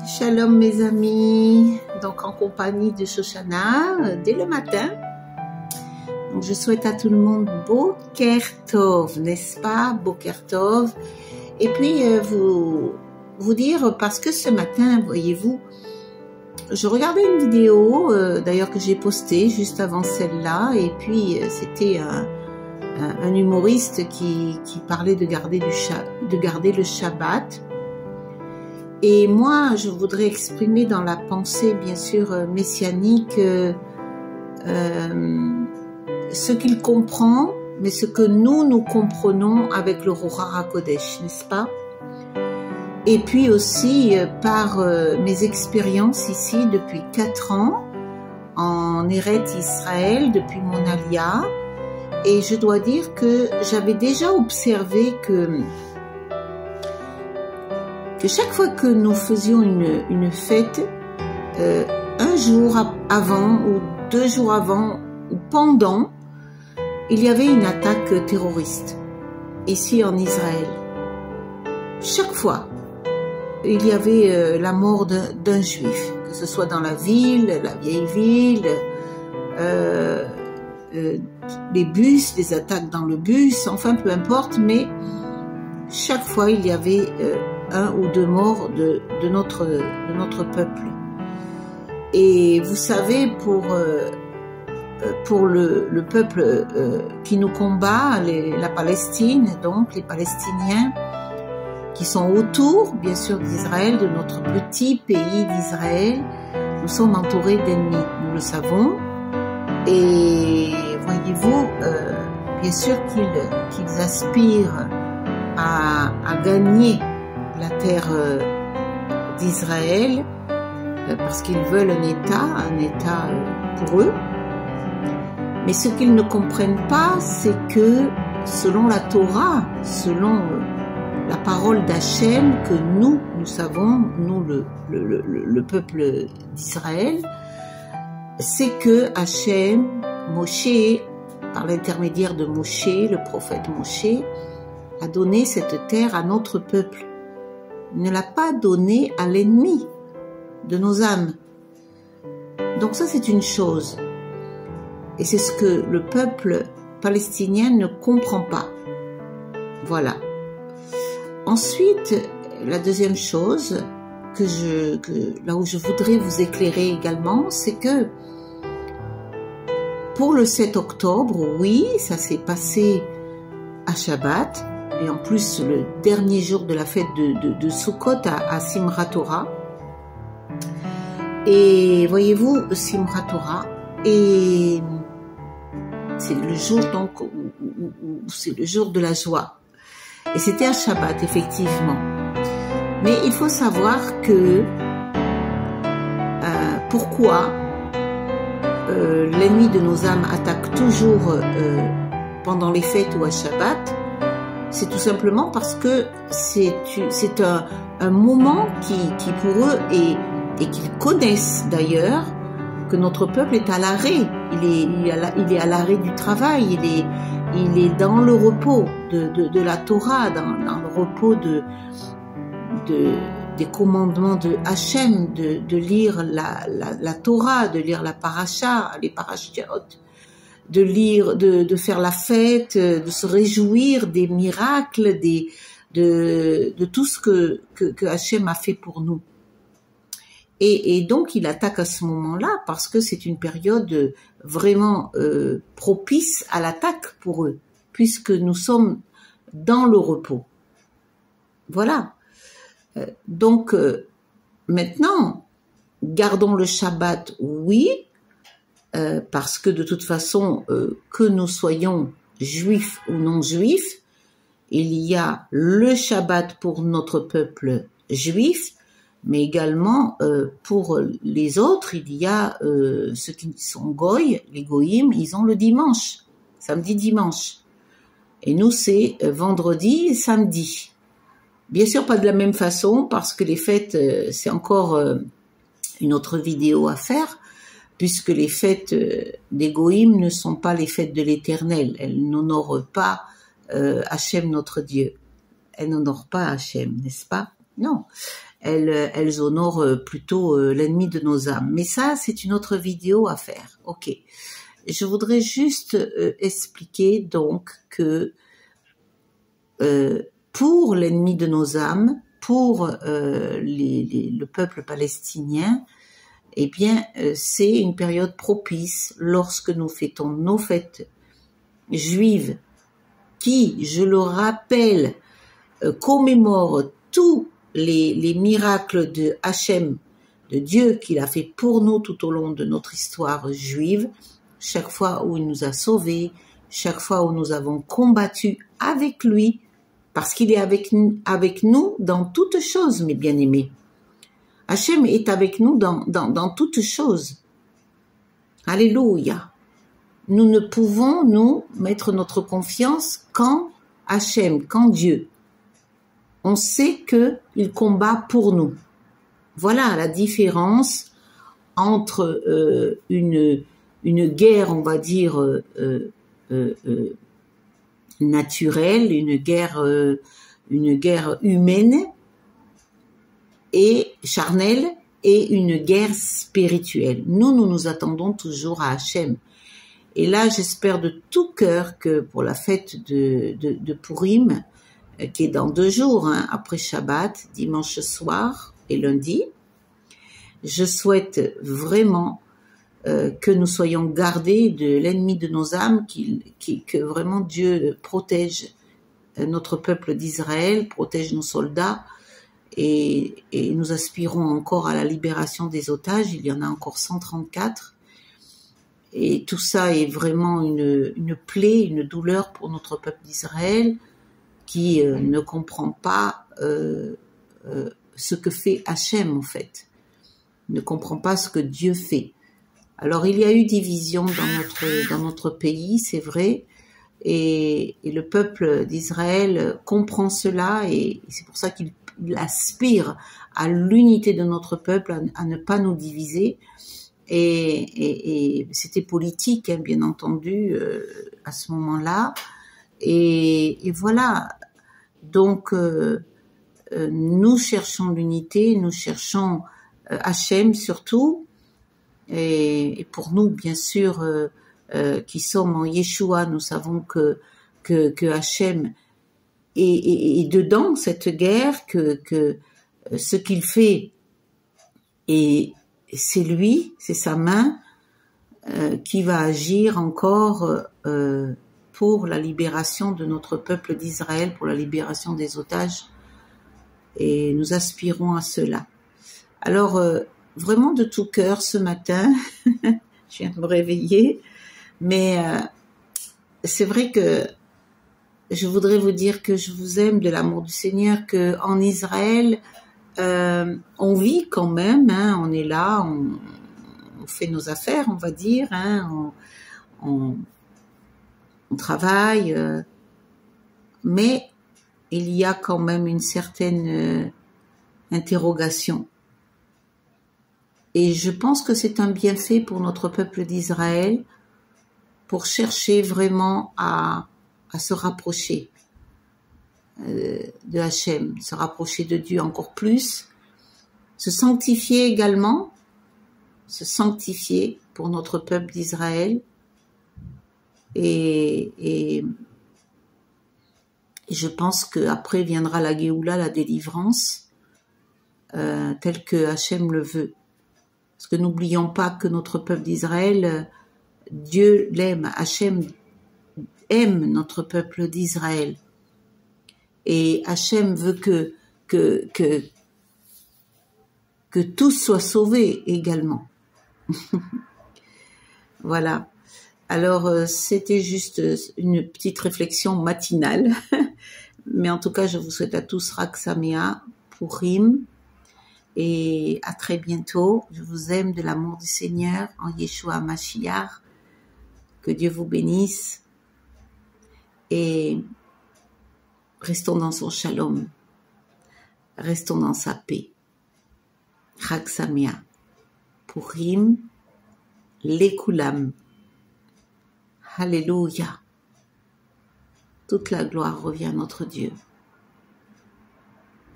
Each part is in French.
Shalom mes amis, donc en compagnie de Shoshana dès le matin. Donc je souhaite à tout le monde Boker Tov, n'est-ce pas? Boker Tov. Et puis vous dire, parce que ce matin, voyez-vous, je regardais une vidéo d'ailleurs que j'ai postée juste avant celle-là, et puis c'était un humoriste qui parlait de garder le Shabbat. Et moi, je voudrais exprimer dans la pensée, bien sûr, messianique, ce qu'il comprend, mais ce que nous comprenons avec le Ruach HaKodesh, n'est-ce pas? Et puis aussi, par mes expériences ici depuis 4 ans, en Eretz Israël, depuis mon Aliyah, et je dois dire que j'avais déjà observé que chaque fois que nous faisions une fête, un jour avant ou 2 jours avant ou pendant, il y avait une attaque terroriste ici en Israël. Chaque fois, il y avait la mort d'un juif, que ce soit dans la ville, la vieille ville, les bus, les attaques dans le bus, enfin peu importe, mais chaque fois il y avait 1 ou 2 morts de notre peuple. Et vous savez, pour le peuple qui nous combat, la Palestine, donc les Palestiniens qui sont autour, bien sûr, d'Israël, de notre petit pays d'Israël, nous sommes entourés d'ennemis, nous le savons. Et voyez-vous, bien sûr qu'ils aspirent à gagner la terre d'Israël, parce qu'ils veulent un État pour eux. Mais ce qu'ils ne comprennent pas, c'est que selon la Torah, selon la parole d'Hachem que nous savons, nous le peuple d'Israël, c'est que Hachem, Moshe, par l'intermédiaire de Moshe, le prophète Moshe, a donné cette terre à notre peuple. Il ne l'a pas donnée à l'ennemi de nos âmes. Donc ça, c'est une chose. Et c'est ce que le peuple palestinien ne comprend pas. Voilà. Ensuite, la deuxième chose là où je voudrais vous éclairer également, c'est que pour le 7 octobre, oui, ça s'est passé à Shabbat, et en plus le dernier jour de la fête de Sukkot à Simchat Torah. Et voyez-vous, Simchat Torah, et c'est le jour donc où c'est le jour de la joie. Et c'était à Shabbat, effectivement. Mais il faut savoir que pourquoi l'ennemi de nos âmes attaque toujours pendant les fêtes ou à Shabbat. C'est tout simplement parce que c'est un moment qui pour eux, et qu'ils connaissent d'ailleurs, que notre peuple est à l'arrêt. Il est à l'arrêt du travail, il est dans le repos de la Torah, dans le repos des commandements de Hachem, de lire la Torah, de lire la paracha, les parashot, de lire, de faire la fête, de se réjouir des miracles, de tout ce que Hachem a fait pour nous. Et donc il attaque à ce moment-là parce que c'est une période vraiment propice à l'attaque pour eux, puisque nous sommes dans le repos. Voilà. Donc maintenant, gardons le Shabbat, oui, parce que de toute façon, que nous soyons juifs ou non juifs, il y a le Shabbat pour notre peuple juif, mais également pour les autres, il y a ceux qui sont goy, les goyim, ils ont le dimanche, samedi, dimanche. Et nous, c'est vendredi et samedi. Bien sûr, pas de la même façon, parce que les fêtes, c'est encore une autre vidéo à faire, puisque les fêtes des goyim ne sont pas les fêtes de l'Éternel. Elles n'honorent pas Hachem, notre Dieu. Elles n'honorent pas Hachem, n'est-ce pas? Non. elles honorent plutôt l'ennemi de nos âmes. Mais ça, c'est une autre vidéo à faire. Ok. Je voudrais juste expliquer donc que pour l'ennemi de nos âmes, pour le peuple palestinien, eh bien, c'est une période propice lorsque nous fêtons nos fêtes juives qui, je le rappelle, commémorent tous les miracles de Hachem, de Dieu qu'il a fait pour nous tout au long de notre histoire juive, chaque fois où il nous a sauvés, chaque fois où nous avons combattu avec lui, parce qu'il est avec nous dans toutes choses, mes bien-aimés. Hachem est avec nous dans toutes choses. Alléluia. Nous ne pouvons, nous, mettre notre confiance qu'en Hachem, qu'en Dieu. On sait qu'il combat pour nous. Voilà la différence entre une guerre, on va dire, naturelle, une guerre humaine et charnelle, et une guerre spirituelle. Nous nous attendons toujours à Hachem. Et là, j'espère de tout cœur que pour la fête de Purim, qui est dans 2 jours, hein, après Shabbat, dimanche soir et lundi, je souhaite vraiment que nous soyons gardés de l'ennemi de nos âmes, que vraiment Dieu protège notre peuple d'Israël, protège nos soldats, et nous aspirons encore à la libération des otages. Il y en a encore 134. Et tout ça est vraiment une plaie, une douleur pour notre peuple d'Israël qui ne comprend pas ce que fait Hachem en fait, ne comprend pas ce que Dieu fait. Alors il y a eu division dans notre pays, c'est vrai, et le peuple d'Israël comprend cela, et c'est pour ça qu'il aspire à l'unité de notre peuple, à ne pas nous diviser. Et c'était politique, hein, bien entendu, à ce moment-là. Et voilà. Donc, nous cherchons l'unité, nous cherchons Hachem surtout. Et pour nous, bien sûr, qui sommes en Yeshua, nous savons que Hachem est dedans cette guerre, que ce qu'il fait, et c'est lui, c'est sa main qui va agir encore pour la libération de notre peuple d'Israël, pour la libération des otages, et nous aspirons à cela. Alors, vraiment de tout cœur ce matin, je viens de me réveiller, mais c'est vrai que je voudrais vous dire que je vous aime de l'amour du Seigneur, que en Israël, on vit quand même, hein, on est là, on fait nos affaires, on va dire, hein, on travaille, mais il y a quand même une certaine interrogation. Et je pense que c'est un bienfait pour notre peuple d'Israël, pour chercher vraiment à se rapprocher de Hachem, se rapprocher de Dieu encore plus, se sanctifier également, se sanctifier pour notre peuple d'Israël, et je pense qu'après viendra la Géoula, la délivrance, telle que Hachem le veut. Parce que n'oublions pas que notre peuple d'Israël, Dieu l'aime, Hachem aime notre peuple d'Israël. Et Hachem veut que tous soient sauvés également. Voilà. Alors, c'était juste une petite réflexion matinale. Mais en tout cas, je vous souhaite à tous Chag Sameach, Purim. Et à très bientôt. Je vous aime de l'amour du Seigneur en Yeshua Mashiach. Que Dieu vous bénisse. Et restons dans son shalom. Restons dans sa paix. Chag Sameach. Purim. Lekulam. Alléluia. Toute la gloire revient à notre Dieu.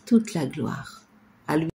Toute la gloire. À lui.